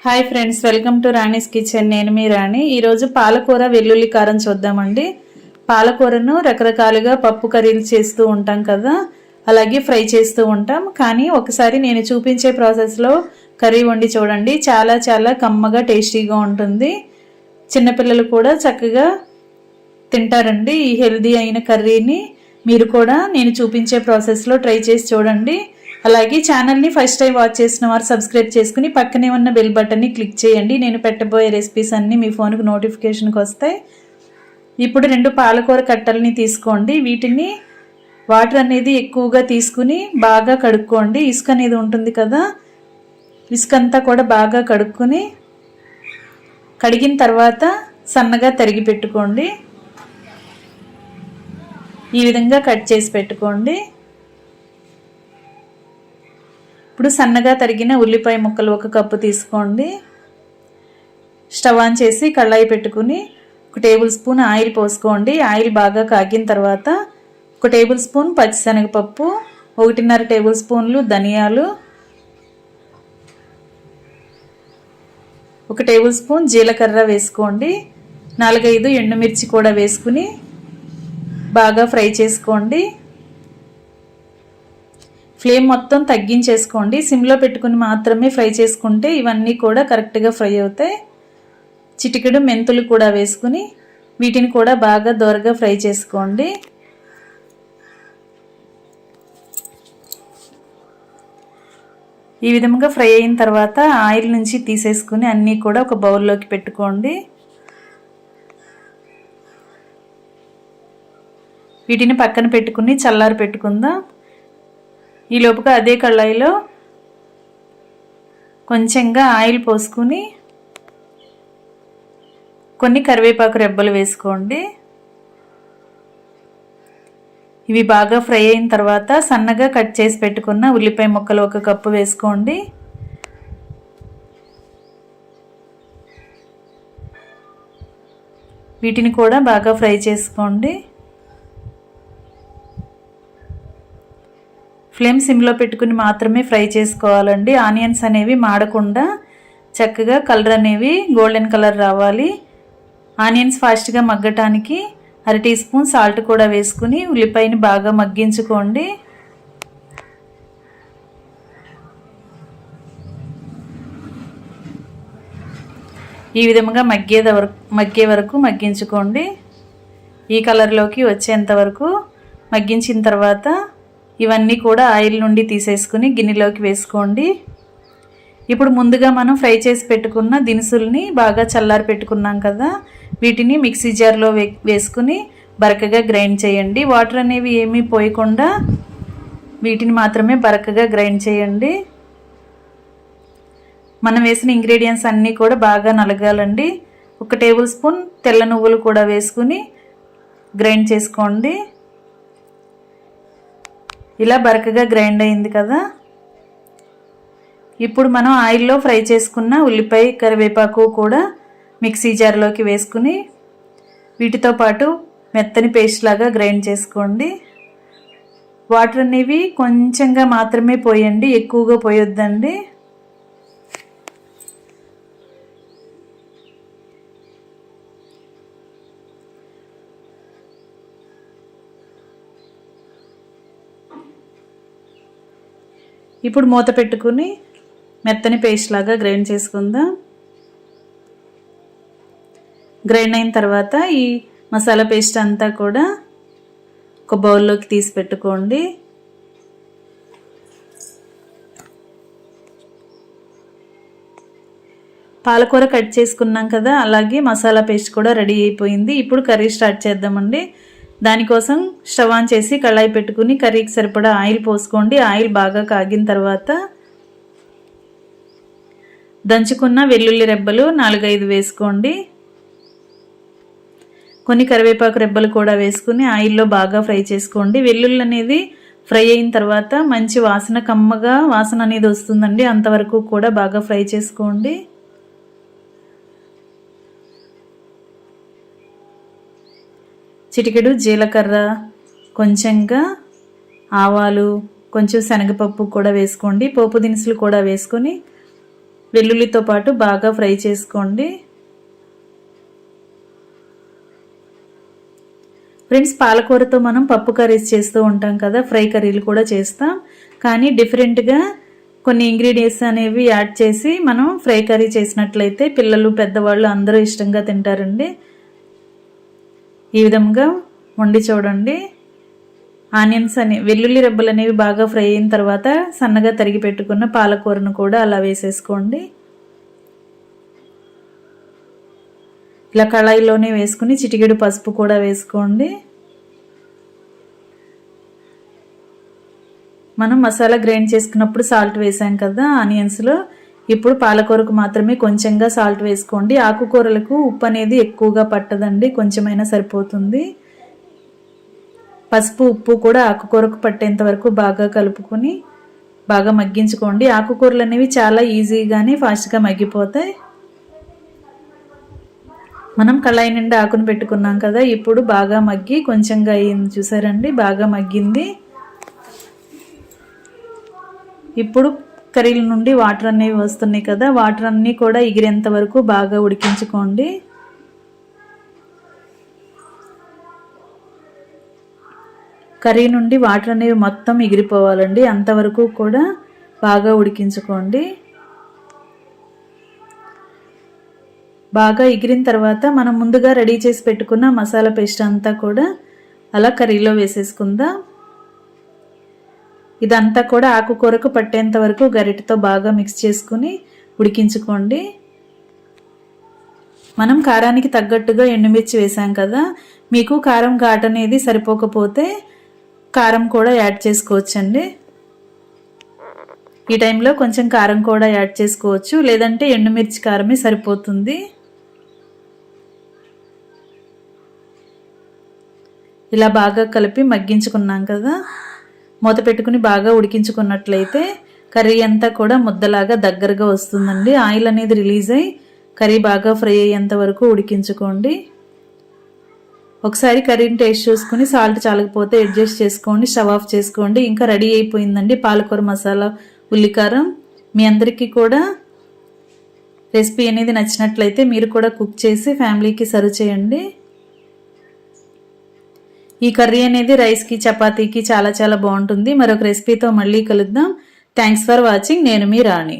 Hi friends, welcome to Rani's kitchen. నేను మీ రాణి. ఈరోజు పాలకూర వెల్లుల్లి కారం చూద్దామండి. పాలకూరను రకరకాలుగా పప్పు కర్రీలు చేస్తూ ఉంటాం కదా, అలాగే ఫ్రై చేస్తూ ఉంటాం. కానీ ఒకసారి నేను చూపించే ప్రాసెస్లో కర్రీ వండి చూడండి. చాలా చాలా కమ్మగా టేస్టీగా ఉంటుంది. చిన్నపిల్లలు కూడా చక్కగా తింటారండి ఈ హెల్దీ అయిన కర్రీని. మీరు కూడా నేను చూపించే ప్రాసెస్లో ట్రై చేసి చూడండి. అలాగే ఛానల్ని ఫస్ట్ టైం వాచ్ చేసిన వారు సబ్స్క్రైబ్ చేసుకుని పక్కనే ఉన్న బెల్ బటన్ని క్లిక్ చేయండి. నేను పెట్టబోయే రెసిపీస్ అన్నీ మీ ఫోన్కి నోటిఫికేషన్కి వస్తాయి. ఇప్పుడు 2 పాలకూర కట్టల్ని తీసుకోండి. వీటిని వాటర్ అనేది ఎక్కువగా తీసుకుని బాగా కడుక్కోండి. ఇసుక అనేది ఉంటుంది కదా, ఇసుక అంతా కూడా బాగా కడుక్కొని కడిగిన తర్వాత సన్నగా తరిగి పెట్టుకోండి. ఈ విధంగా కట్ చేసి పెట్టుకోండి. ఇప్పుడు సన్నగా తరిగిన ఉల్లిపాయ ముక్కలు 1 కప్పు తీసుకోండి. స్టవ్ ఆన్ చేసి కళాయి పెట్టుకుని 1 టేబుల్ స్పూన్ ఆయిల్ పోసుకోండి. ఆయిల్ బాగా కాగిన తర్వాత 1 టేబుల్ స్పూన్ పచ్చిశనగపప్పు, 1.5 టేబుల్ స్పూన్లు ధనియాలు, 1 టేబుల్ స్పూన్ జీలకర్ర వేసుకోండి. 4-5 ఎండుమిర్చి కూడా వేసుకుని బాగా ఫ్రై చేసుకోండి. ఫ్లేమ్ మొత్తం తగ్గించేసుకోండి. సిమ్లో పెట్టుకుని మాత్రమే ఫ్రై చేసుకుంటే ఇవన్నీ కూడా కరెక్ట్గా ఫ్రై అవుతాయి. చిటికెడు మెంతులు కూడా వేసుకుని వీటిని కూడా బాగా దోరగా ఫ్రై చేసుకోండి. ఈ విధంగా ఫ్రై అయిన తర్వాత ఆయిల్ నుంచి తీసేసుకుని అన్నీ కూడా ఒక బౌల్లోకి పెట్టుకోండి. వీటిని పక్కన పెట్టుకుని చల్లారి పెట్టుకుందాం. ఈ లోపుగా అదే కళాయిలో కొంచెంగా ఆయిల్ పోసుకుని కొన్ని కరివేపాకు రెబ్బలు వేసుకోండి. ఇవి బాగా ఫ్రై అయిన తర్వాత సన్నగా కట్ చేసి పెట్టుకున్న ఉల్లిపాయ ముక్కలు 1 కప్పు వేసుకోండి. వీటిని కూడా బాగా ఫ్రై చేసుకోండి. ఫ్లేమ్ సిమ్లో పెట్టుకుని మాత్రమే ఫ్రై చేసుకోవాలండి. ఆనియన్స్ అనేవి మాడకుండా చక్కగా కలర్ అనేవి గోల్డెన్ కలర్ రావాలి. ఆనియన్స్ ఫాస్ట్గా మగ్గటానికి 1/2 టీ స్పూన్ సాల్ట్ కూడా వేసుకుని ఉల్లిపాయని బాగా మగ్గించుకోండి. ఈ విధంగా మగ్గే వరకు మగ్గించుకోండి. ఈ కలర్లోకి వచ్చేంత వరకు మగ్గించిన తర్వాత ఇవన్నీ కూడా ఆయిల్ నుండి తీసేసుకుని గిన్నెలోకి వేసుకోండి. ఇప్పుడు ముందుగా మనం ఫ్రై చేసి పెట్టుకున్న దినుసుల్ని బాగా చల్లారి పెట్టుకున్నాం కదా, వీటిని మిక్సీ జార్లో వేసుకుని బరకగా గ్రైండ్ చేయండి. వాటర్ అనేవి ఏమీ పోయకుండా వీటిని మాత్రమే బరకగా గ్రైండ్ చేయండి. మనం వేసిన ఇంగ్రీడియంట్స్ అన్నీ కూడా బాగా నలగాలండి. 1 టేబుల్ స్పూన్ తెల్ల నువ్వులు కూడా వేసుకుని గ్రైండ్ చేసుకోండి. ఇలా బరకగా గ్రైండ్ అయింది కదా. ఇప్పుడు మనం ఆయిల్లో ఫ్రై చేసుకున్న ఉల్లిపాయ కరివేపాకు కూడా మిక్సీ జార్లోకి వేసుకుని వీటితో పాటు మెత్తని పేస్ట్ లాగా గ్రైండ్ చేసుకోండి. వాటర్ అనేవి కొంచెంగా మాత్రమే పోయండి, ఎక్కువగా పోయొద్దండి. ఇప్పుడు మూత పెట్టుకుని మెత్తని పేస్ట్ లాగా గ్రైండ్ చేసుకుందాం. గ్రైండ్ అయిన తర్వాత ఈ మసాలా పేస్ట్ అంతా కూడా ఒక బౌల్లోకి తీసి పెట్టుకోండి. పాలకూర కట్ చేసుకున్నాం కదా, అలాగే మసాలా పేస్ట్ కూడా రెడీ అయిపోయింది. ఇప్పుడు కర్రీ స్టార్ట్ చేద్దామండి. దానికోసం స్టవ్ ఆన్ చేసి కళాయి పెట్టుకుని కర్రీకి సరిపడా ఆయిల్ పోసుకోండి. ఆయిల్ బాగా కాగిన తర్వాత దంచుకున్న వెల్లుల్లి రెబ్బలు 4-5 వేసుకోండి. కొన్ని కరివేపాకు రెబ్బలు కూడా వేసుకుని ఆయిల్లో బాగా ఫ్రై చేసుకోండి. వెల్లుల్లి అనేది ఫ్రై అయిన తర్వాత మంచి వాసన, కమ్మగా వాసన అనేది వస్తుందండి. అంతవరకు కూడా బాగా ఫ్రై చేసుకోండి. చిటికెడు జీలకర్ర, కొంచెంగా ఆవాలు, కొంచెం శనగపప్పు కూడా వేసుకోండి. పోపు దినుసులు కూడా వేసుకొని వెల్లుల్లితో పాటు బాగా ఫ్రై చేసుకోండి. ఫ్రెండ్స్, పాలకూరతో మనం పప్పు కర్రీస్ చేస్తూ ఉంటాం కదా, ఫ్రై కర్రీలు కూడా చేస్తాం. కానీ డిఫరెంట్గా కొన్ని ఇంగ్రీడియంట్స్ అనేవి యాడ్ చేసి మనం ఫ్రై కర్రీ చేసినట్లయితే పిల్లలు పెద్దవాళ్ళు అందరూ ఇష్టంగా తింటారండి. ఈ విధంగా వండి చూడండి. ఆనియన్స్ వెల్లుల్లి రెబ్బలు అనేవి బాగా ఫ్రై అయిన తర్వాత సన్నగా తరిగి పెట్టుకున్న పాలకూరను కూడా అలా వేసేసుకోండి. ఇలా కళాయిలోనే వేసుకుని చిటికెడు పసుపు కూడా వేసుకోండి. మనం మసాలా గ్రైండ్ చేసుకున్నప్పుడు సాల్ట్ వేసాం కదా ఆనియన్స్లో, ఇప్పుడు పాలకూరకు మాత్రమే కొంచెంగా సాల్ట్ వేసుకోండి. ఆకుకూరలకు ఉప్పు అనేది ఎక్కువగా పట్టదండి, కొంచెమైనా సరిపోతుంది. పసుపు ఉప్పు కూడా ఆకుకూరకు పట్టేంత వరకు బాగా కలుపుకొని బాగా మగ్గించుకోండి. ఆకుకూరలు అనేవి చాలా ఈజీగానే ఫాస్ట్గా మగ్గిపోతాయి. మనం కళాయి నిండా ఆకును పెట్టుకున్నాం కదా, ఇప్పుడు బాగా మగ్గి కొంచెంగా అయ్యింది చూసారండి, బాగా మగ్గింది. ఇప్పుడు కర్రీల నుండి వాటర్ అనేవి వస్తున్నాయి కదా, వాటర్ అన్నీ కూడా ఎగిరేంత వరకు బాగా ఉడికించుకోండి. కర్రీ నుండి వాటర్ అనేవి మొత్తం ఎగిరిపోవాలండి, అంతవరకు కూడా బాగా ఉడికించుకోండి. బాగా ఎగిరిన తర్వాత మనం ముందుగా రెడీ చేసి పెట్టుకున్న మసాలా పేస్ట్ అంతా కూడా అలా కర్రీలో వేసేసుకుందాం. ఇదంతా కూడా ఆకుకూరకు పట్టేంత వరకు గరిటెతో బాగా మిక్స్ చేసుకుని ఉడికించుకోండి. మనం కారానికి తగ్గట్టుగా ఎండుమిర్చి వేసాం కదా, మీకు కారం ఘాటు అనేది సరిపోకపోతే కారం కూడా యాడ్ చేసుకోవచ్చండి. ఈ టైంలో కొంచెం కారం కూడా యాడ్ చేసుకోవచ్చు, లేదంటే ఎండుమిర్చి కారమే సరిపోతుంది. ఇలా బాగా కలిపి మగ్గించుకున్నాం కదా, మూత పెట్టుకుని బాగా ఉడికించుకున్నట్లయితే కర్రీ అంతా కూడా ముద్దలాగా దగ్గరగా వస్తుందండి. ఆయిల్ అనేది రిలీజ్ అయ్యి కర్రీ బాగా ఫ్రై అయ్యేంత వరకు ఉడికించుకోండి. ఒకసారి కర్రీని టేస్ట్ చూసుకుని సాల్ట్ చాలకపోతే అడ్జస్ట్ చేసుకోండి, స్టవ్ ఆఫ్ చేసుకోండి. ఇంకా రెడీ అయిపోయిందండి పాలకూర మసాలా ఉల్లికారం. మీ అందరికీ కూడా రెసిపీ అనేది నచ్చినట్లయితే మీరు కూడా కుక్ చేసి ఫ్యామిలీకి సర్వ్ చేయండి. ఈ కర్రీ అనేది రైస్కి చపాతీకి చాలా చాలా బాగుంటుంది. మరొక రెసిపీతో మళ్ళీ కలుద్దాం. Thanks for watching. నేను మీ రాణి.